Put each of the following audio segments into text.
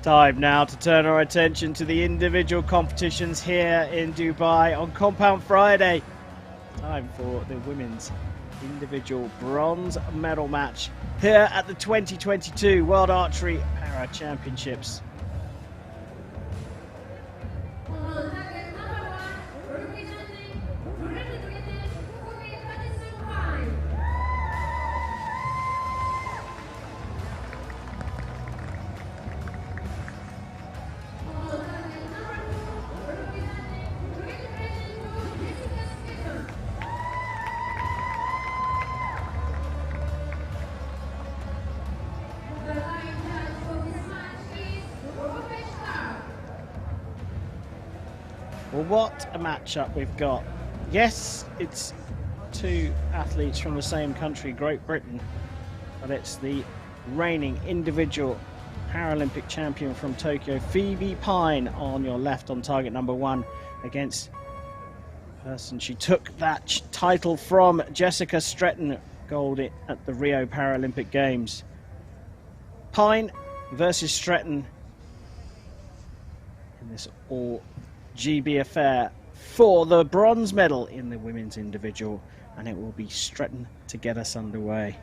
Time now to turn our attention to the individual competitions here in Dubai on Compound Friday. Time for the women's individual bronze medal match here at the 2022 World Archery Para Championships. Well, what a matchup we've got. Yes, it's two athletes from the same country, Great Britain, but it's the reigning individual Paralympic champion from Tokyo, Phoebe Pine, on your left on target number 1 against the person she took that title from, Jessica Stretton, gold at the Rio Paralympic Games. Pine versus Stretton in this all GB affair for the bronze medal in the women's individual, and it will be Stretton to get us underway.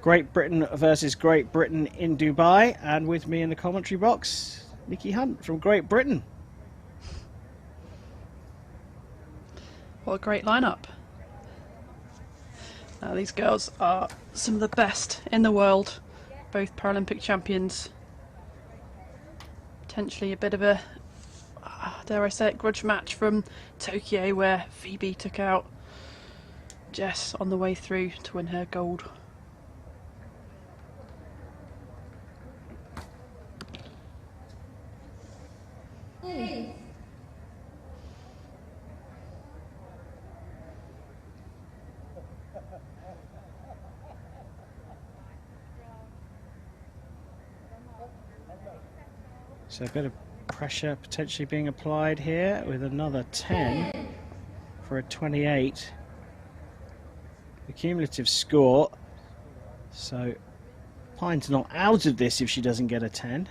Great Britain versus Great Britain in Dubai, and with me in the commentary box, Nikki Hunt from Great Britain. What a great lineup. Now, these girls are some of the best in the world, both Paralympic champions. Potentially a bit of a, dare I say it, grudge match from Tokyo, where Phoebe took out Jess on the way through to win her gold. So a bit of pressure potentially being applied here with another 10 for a 28. The cumulative score. So Pine's not out of this if she doesn't get a 10.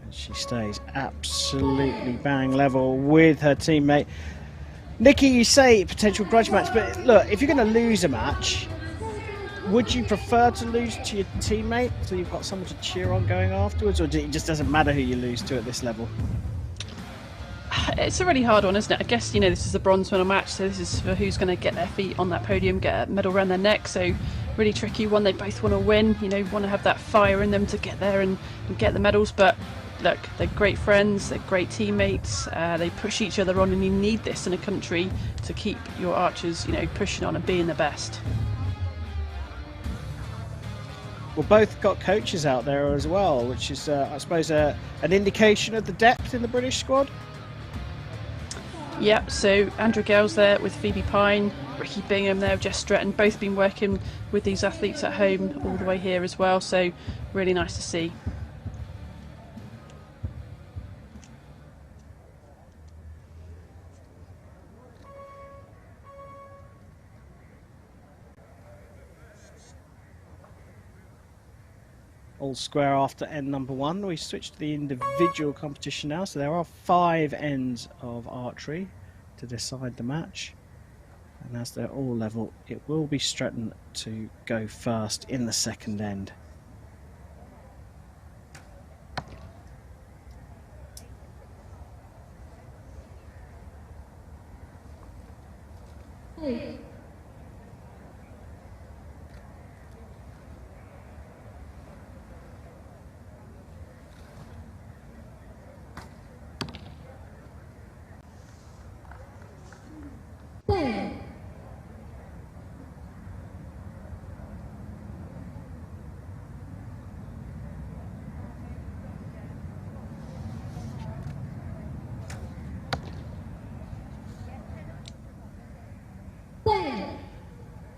And she stays absolutely bang level with her teammate. Nikki, you say potential grudge match, but look, if you're going to lose a match, would you prefer to lose to your teammate so you've got someone to cheer on going afterwards, or it just doesn't matter who you lose to at this level? It's a really hard one, isn't it? I guess, you know, this is a bronze medal match, so this is for who's going to get their feet on that podium, get a medal around their neck. So really tricky one. They both want to win, you know, want to have that fire in them to get there and get the medals. But look, they're great friends, they're great teammates, they push each other on, and you need this in a country to keep your archers, you know, pushing on and being the best. Well, both got coaches out there as well, which is, I suppose, an indication of the depth in the British squad. Yeah, so Andrew Gale's there with Phoebe Pine, Ricky Bingham there with Jess Stretton, both been working with these athletes at home all the way here as well, so really nice to see. All square after end number 1. We switch to the individual competition now, so there are 5 ends of archery to decide the match, and as they're all level, it will be Stretton to go first in the second end.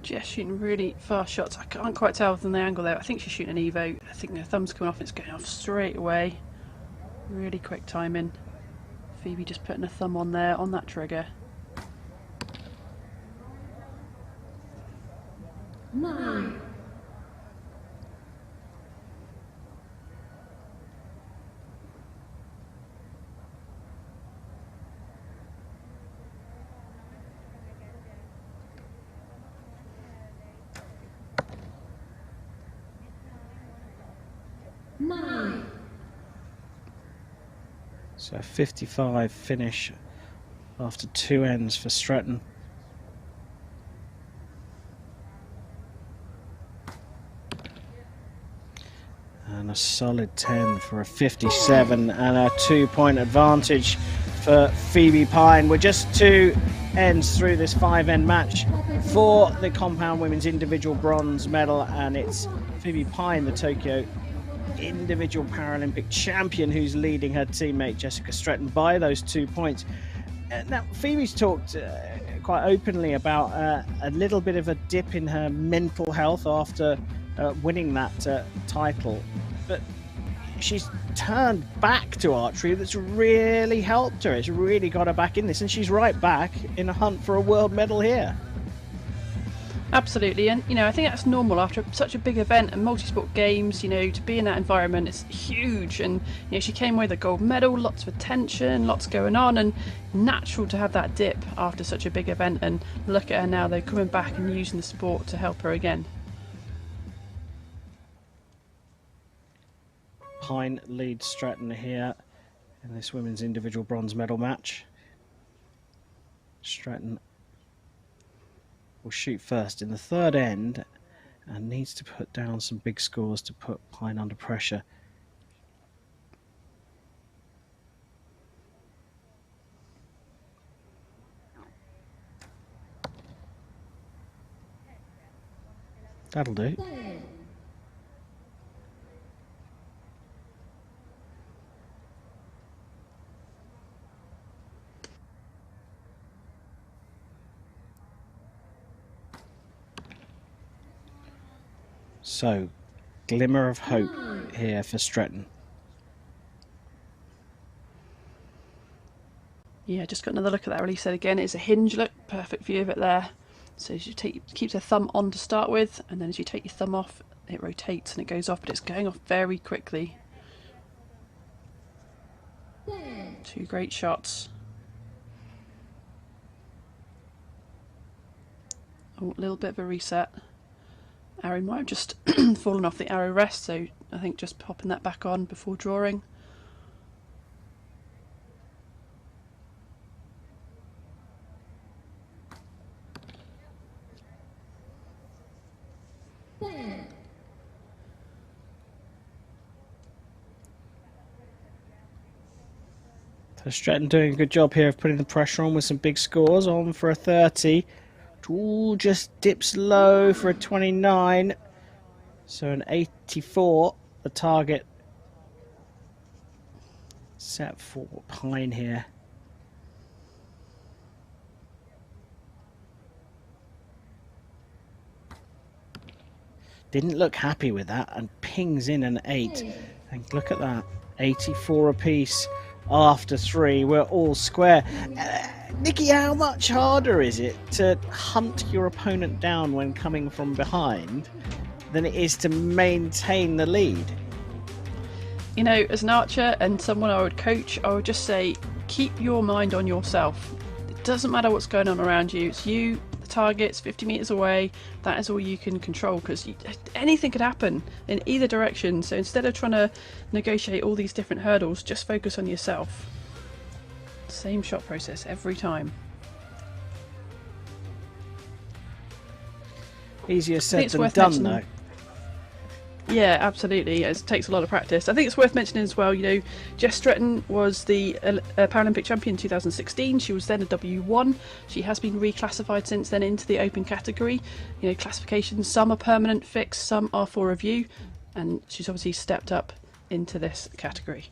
Jess shooting really fast shots. I can't quite tell from the angle there. I think she's shooting an Evo. I think her thumb's coming off. It's going off straight away. Really quick timing. Phoebe just putting a thumb on there on that trigger. 9. So 55 finish after 2 ends for Stretton. And a solid 10 for a 57 and a 2-point advantage for Phoebe Pine. We're just 2 ends through this 5-end match for the compound women's individual bronze medal, and it's Phoebe Pine, the Tokyo individual Paralympic champion, who's leading her teammate Jessica Stretton by those 2 points. Now, Phoebe's talked quite openly about a little bit of a dip in her mental health after winning that title, but she's turned back to archery. That's really helped her. It's really got her back in this, and she's right back in a hunt for a world medal here. Absolutely, and I think that's normal after such a big event and multi-sport games. To be in that environment is huge, and she came away with a gold medal, lots of attention, lots going on, and natural to have that dip after such a big event. And look at her now; they're coming back and using the sport to help her again. Pine leads Stretton here in this women's individual bronze medal match. Stretton will shoot first in the 3rd end and needs to put down some big scores to put Pine under pressure. That'll do. So, glimmer of hope here for Stretton. Yeah, just got another look at that release set again. It's a hinge look, perfect view of it there. So as you keeps her thumb on to start with, and then as you take your thumb off, it rotates and it goes off, but it's going off very quickly. 2 great shots. Oh, a little bit of a reset. Arrow might have just fallen off the arrow rest, so I think just popping that back on before drawing. So Stretton doing a good job here of putting the pressure on with some big scores. On for a 30. Ooh, just dips low for a 29. So an 84, the target set for Pine here. Didn't look happy with that and pings in an 8. And look at that, 84 apiece after 3. We're all square. Nikki, how much harder is it to hunt your opponent down when coming from behind than it is to maintain the lead? As an archer and someone I would coach, I would just say, keep your mind on yourself. It doesn't matter what's going on around you. It's you, the target's 50 meters away. That is all you can control, because anything could happen in either direction. So instead of trying to negotiate all these different hurdles, just focus on yourself. Same shot process every time. Easier said than done, though. Yeah, absolutely. It takes a lot of practice. I think it's worth mentioning as well, Jess Stretton was the Paralympic champion in 2016. She was then a W1. She has been reclassified since then into the open category. Classifications, some are permanent fixed, some are for review, and she's obviously stepped up into this category.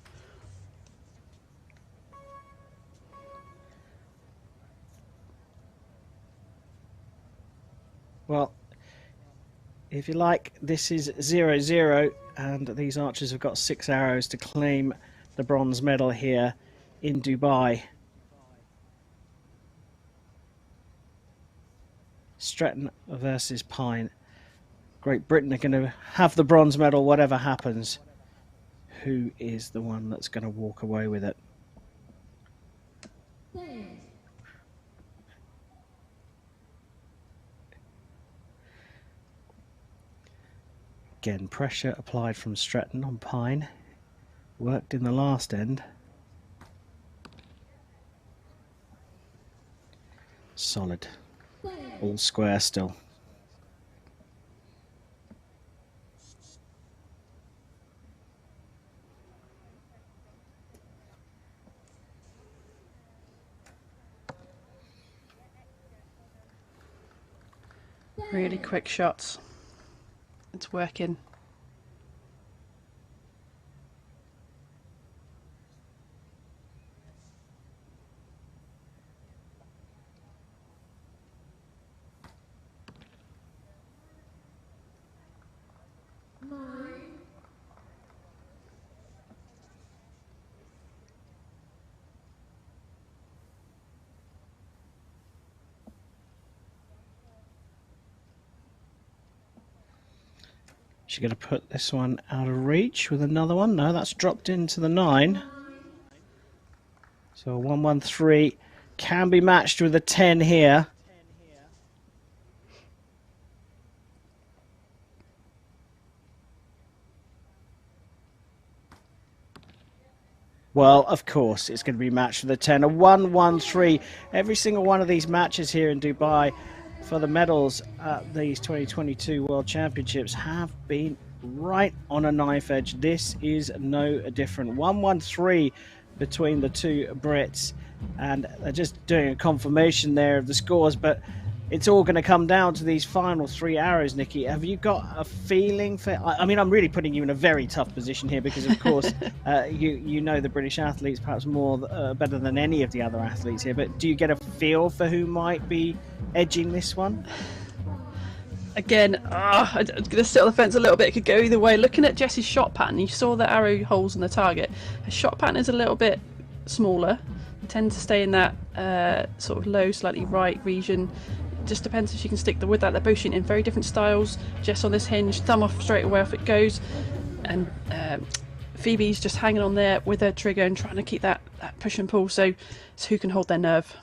Well, if you like, this is 0-0, and these archers have got 6 arrows to claim the bronze medal here in Dubai. Stretton versus Pine. Great Britain are going to have the bronze medal, whatever happens. Who is the one that's going to walk away with it? Again, pressure applied from Stretton on Pine. Worked in the last end. Solid. All square still. Really quick shots. It's working. She's going to put this one out of reach with another one. No, that's dropped into the 9. So a 1-1-3 can be matched with a 10 here. Well, of course, it's going to be matched with a 10. A 1-1-3. Every single one of these matches here in Dubai for the medals at these 2022 World Championships have been right on a knife edge. This is no different. 1-1-3 between the two Brits, and they're just doing a confirmation there of the scores, but it's all going to come down to these final 3 arrows. Nikki, have you got a feeling for... I mean, I'm really putting you in a very tough position here because, of course, you know the British athletes perhaps more better than any of the other athletes here, but do you get a feel for who might be edging this one? Again, I'm going to sit on the fence a little bit. It could go either way. Looking at Jess's shot pattern, you saw the arrow holes in the target. Her shot pattern is a little bit smaller. They tend to stay in that sort of low, slightly right region. It just depends if she can stick with that. They're both shooting in very different styles. Jess on this hinge, thumb off straight away off it goes. And Phoebe's just hanging on there with her trigger and trying to keep that push and pull. So it's who can hold their nerve.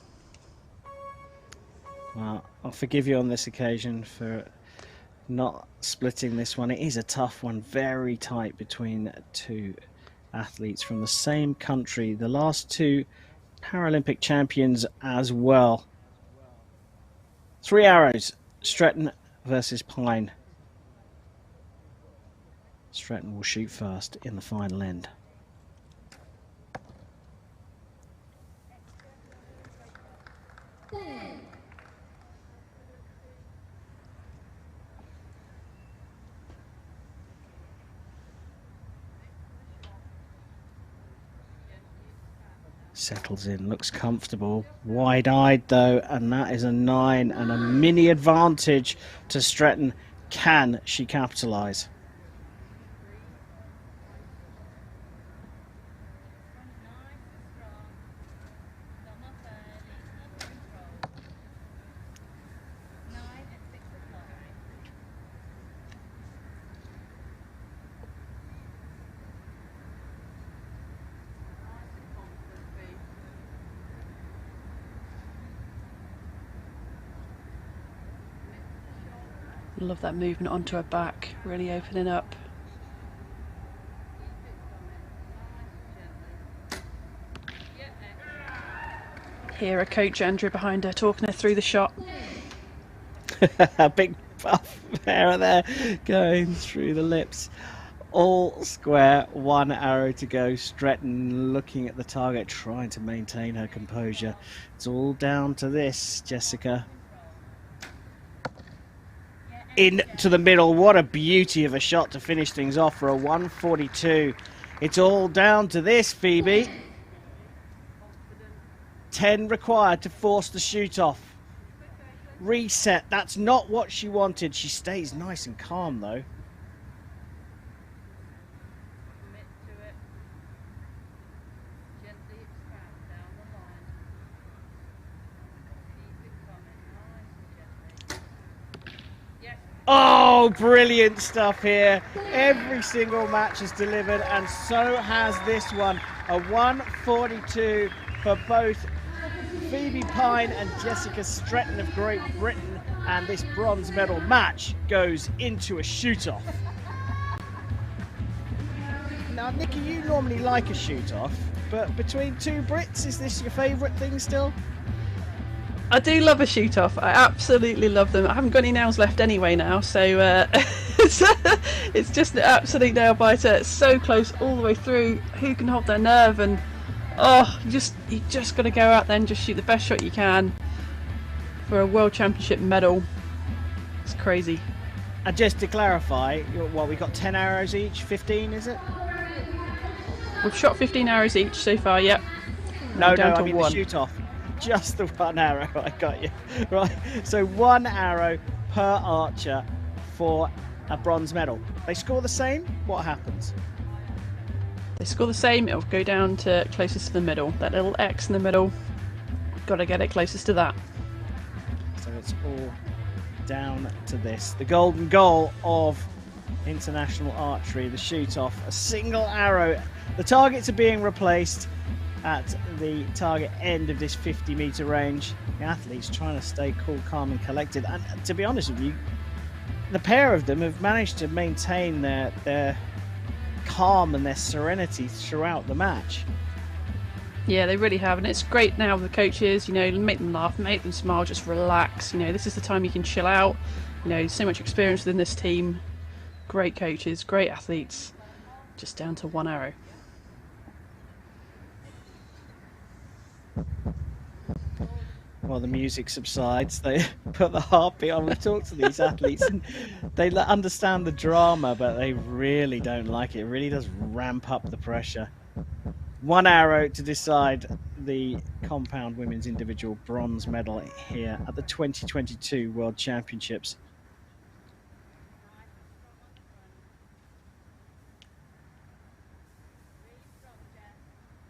Well, I'll forgive you on this occasion for not splitting this one. It is a tough one, very tight between two athletes from the same country, the last 2 Paralympic champions as well. 3 arrows, Stretton versus Pine. Stretton will shoot first in the final end. Settles in, looks comfortable, wide-eyed though, and that is a 9 and a mini advantage to Stretton. Can she capitalise? Love that movement onto her back, really opening up. Hear her coach Andrew behind her talking her through the shot. Big puff hair there going through the lips. All square, 1 arrow to go. Stretton looking at the target, trying to maintain her composure. It's all down to this, Jessica. Into the middle. What a beauty of a shot to finish things off for a 142. It's all down to this, Phoebe. 10 required to force the shoot off. reset. That's not what she wanted. She stays nice and calm, though. Oh, brilliant stuff here. Every single match has delivered, and so has this one. A 1:42 for both Phoebe Pine and Jessica Stretton of Great Britain, and this bronze medal match goes into a shoot-off. Now, Nikki, you normally like a shoot-off, but between two Brits, is this your favourite thing still? I do love a shoot-off. I absolutely love them. I haven't got any nails left anyway now, so it's just an absolute nail-biter. It's so close all the way through. Who can hold their nerve? And you just got to go out there and just shoot the best shot you can for a World Championship medal. It's crazy. And just to clarify, we got 10 arrows each, 15 is it? We've shot 15 arrows each so far, yep. No, I mean the shoot-off. Just the one arrow, I got you. Right, so one arrow per archer for a bronze medal. They score the same, what happens? They score the same, it'll go down to closest to the middle. That little X in the middle, got to get it closest to that. So it's all down to this. The golden goal of international archery, the shoot-off, a single arrow. The targets are being replaced at the target end of this 50-meter range. The athletes trying to stay cool, calm and collected, and to be honest with you, the pair of them have managed to maintain their calm and their serenity throughout the match. Yeah, they really have, and it's great now with the coaches, you know, make them laugh, make them smile, just relax, you know, this is the time you can chill out, you know, so much experience within this team, great coaches, great athletes, just down to one arrow. While the music subsides, they put the heartbeat on. We've talked to these athletes and they understand the drama, but they really don't like it. It really does ramp up the pressure. One arrow to decide the compound women's individual bronze medal here at the 2022 World Championships.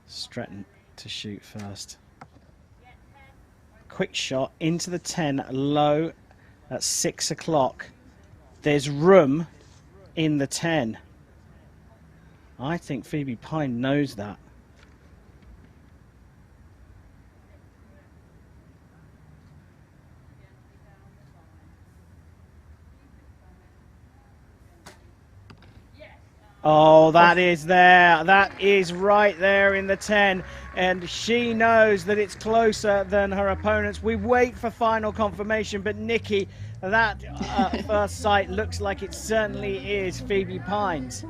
Stretton to shoot first. Quick shot into the 10, low at 6 o'clock. There's room in the 10. I think Phoebe Pine knows that. Oh, that is there. That is right there in the 10. And she knows that it's closer than her opponents. We wait for final confirmation, but Nikki, that first sight looks like it certainly is Phoebe Pine's.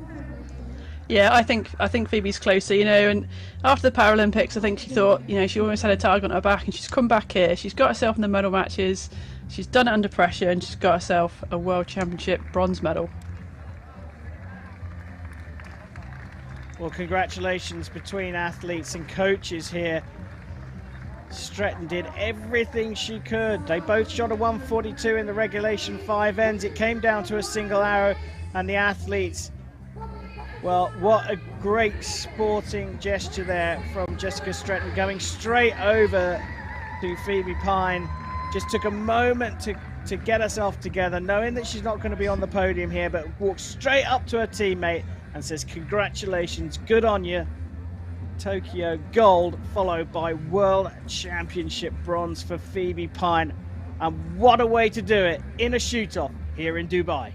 Yeah, I think Phoebe's closer, you know, and after the Paralympics, I think she thought, you know, she almost had a target on her back, and she's come back here. She's got herself in the medal matches. She's done it under pressure, and she's got herself a World Championship bronze medal. Well, congratulations between athletes and coaches here. Stretton did everything she could. They both shot a 1:42 in the regulation 5 ends. It came down to a single arrow, and the athletes, well, what a great sporting gesture there from Jessica Stretton, going straight over to Phoebe Pine. Just took a moment to get herself together, knowing that she's not going to be on the podium here, but walked straight up to her teammate and says, congratulations, good on you. Tokyo gold, followed by World Championship bronze for Phoebe Pine. And what a way to do it in a shoot-off here in Dubai.